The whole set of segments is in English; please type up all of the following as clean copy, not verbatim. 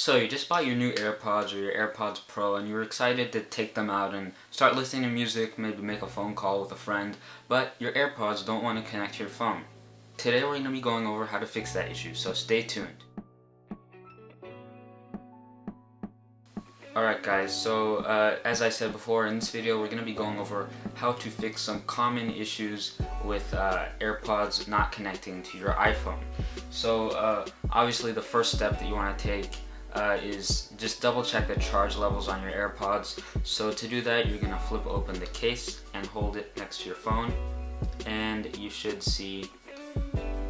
So you just bought your new AirPods or your AirPods Pro and you're excited to take them out and start listening to music, maybe make a phone call with a friend, but your AirPods don't want to connect to your phone. Today we're going to be going over how to fix that issue, so stay tuned. Alright guys, so as I said before, in this video we're going to be going over how to fix some common issues with AirPods not connecting to your iPhone. So obviously the first step that you want to take is just double check the charge levels on your AirPods. So to do that, you're going to flip open the case and hold it next to your phone, and you should see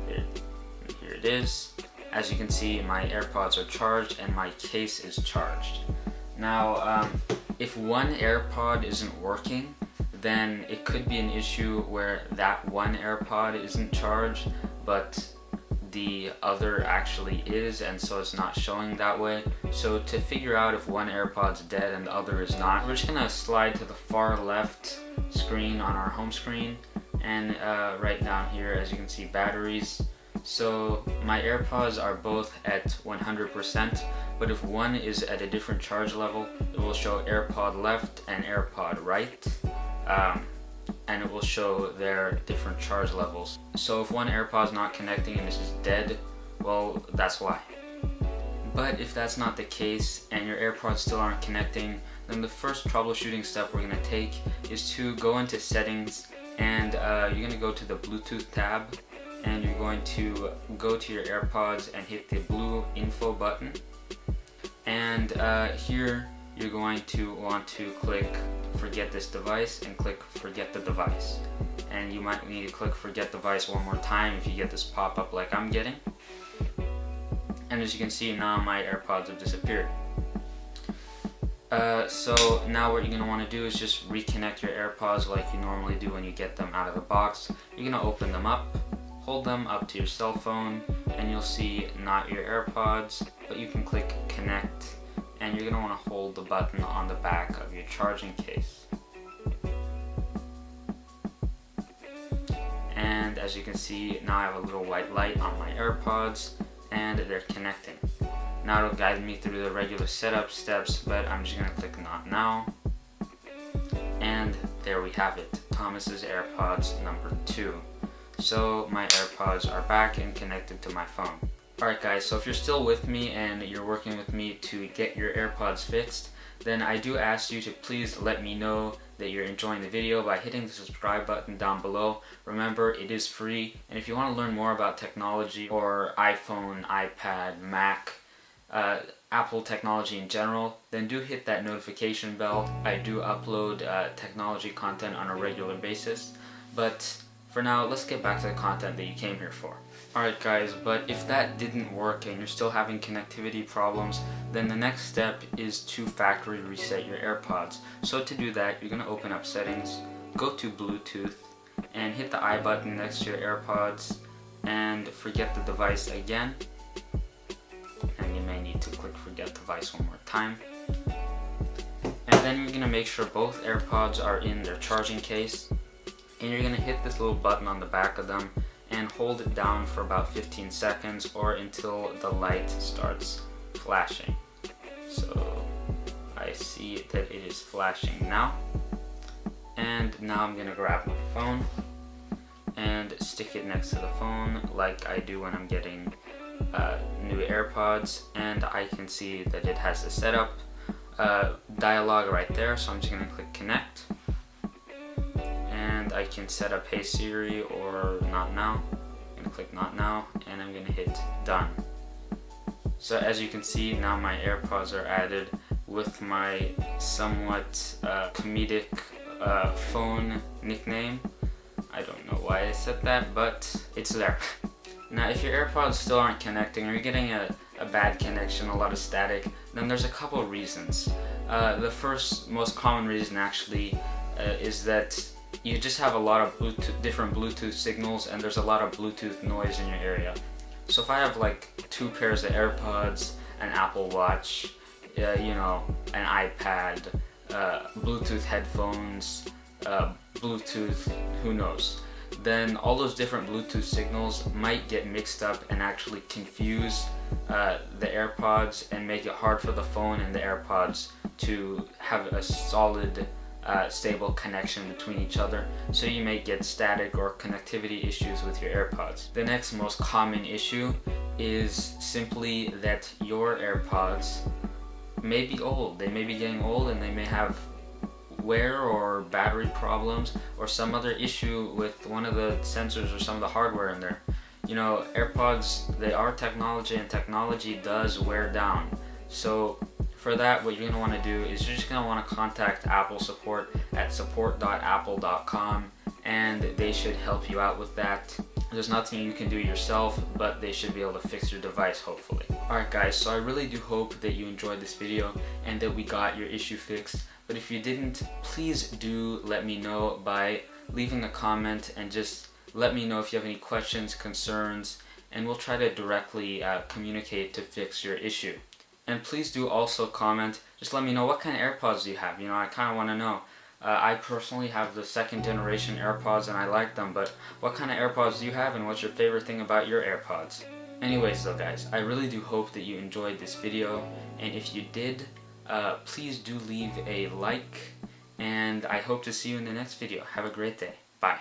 here it is. As you can see, my AirPods are charged and my case is charged. Now if one AirPod isn't working, then it could be an issue where that one AirPod isn't charged but the other actually is, and so it's not showing that way. So to figure out if one AirPod's dead and the other is not, we're just gonna slide to the far left screen on our home screen, and right down here, as you can see, batteries. So my AirPods are both at 100%, but if one is at a different charge level, it will show AirPod left and AirPod right. And it will show their different charge levels. So if one AirPod is not connecting and this is dead, well, that's why. But if that's not the case and your AirPods still aren't connecting, then the first troubleshooting step we're going to take is to go into settings, and you're going to go to the Bluetooth tab, and you're going to go to your AirPods and hit the blue info button, and here you're going to want to click forget this device and click forget the device. And you might need to click forget device one more time if you get this pop-up like I'm getting. And as you can see, now my AirPods have disappeared. So now what you're going to want to do is just reconnect your AirPods like you normally do when you get them out of the box. You're going to open them up, hold them up to your cell phone, and you'll see not your AirPods, but you can click connect, and you're going to want to hold the button on the back of your charging case. And as you can see, now I have a little white light on my AirPods and they're connecting. Now it'll guide me through the regular setup steps, but I'm just going to click not now. And there we have it, Thomas's AirPods number 2. So my AirPods are back and connected to my phone. Alright guys, so if you're still with me and you're working with me to get your AirPods fixed, then I do ask you to please let me know that you're enjoying the video by hitting the subscribe button down below. Remember, it is free, and if you want to learn more about technology or iPhone, iPad, Mac, Apple technology in general, then do hit that notification bell. I do upload technology content on a regular basis, but for now, let's get back to the content that you came here for. Alright guys, but if that didn't work and you're still having connectivity problems, then the next step is to factory reset your AirPods. So to do that, you're going to open up settings, go to Bluetooth, and hit the I button next to your AirPods, and forget the device again. And you may need to click forget device one more time. And then you're going to make sure both AirPods are in their charging case. And you're going to hit this little button on the back of them and hold it down for about 15 seconds or until the light starts flashing. So I see that it is flashing now. And now I'm going to grab my phone and stick it next to the phone like I do when I'm getting new AirPods, and I can see that it has the setup dialog right there, so I'm just going to click connect. I can set up Hey Siri or Not Now. I'm going to click Not Now, and I'm going to hit Done. So as you can see, now my AirPods are added with my somewhat comedic phone nickname. I don't know why I said that, but it's there. Now if your AirPods still aren't connecting, or you're getting a bad connection, a lot of static, then there's a couple reasons. The first most common reason actually is that you just have a lot of different Bluetooth signals, and there's a lot of Bluetooth noise in your area. So if I have like 2 pairs of AirPods, an Apple Watch, an iPad, Bluetooth headphones, Bluetooth, who knows, then all those different Bluetooth signals might get mixed up and actually confuse the AirPods and make it hard for the phone and the AirPods to have a solid stable connection between each other, so you may get static or connectivity issues with your AirPods. The next most common issue is simply that your AirPods may be old. They may be getting old and they may have wear or battery problems or some other issue with one of the sensors or some of the hardware in there. You know, AirPods, they are technology, and technology does wear down. So for that, what you're going to want to do is you're just going to want to contact Apple support at support.apple.com, and they should help you out with that. There's nothing you can do yourself, but they should be able to fix your device, hopefully. Alright guys, so I really do hope that you enjoyed this video and that we got your issue fixed. But if you didn't, please do let me know by leaving a comment, and just let me know if you have any questions, concerns, and we'll try to directly communicate to fix your issue. And please do also comment, just let me know what kind of AirPods do you have. You know, I kind of want to know. I personally have the 2nd generation AirPods and I like them, but what kind of AirPods do you have, and what's your favorite thing about your AirPods? Anyways though guys, I really do hope that you enjoyed this video, and if you did, please do leave a like, and I hope to see you in the next video. Have a great day. Bye.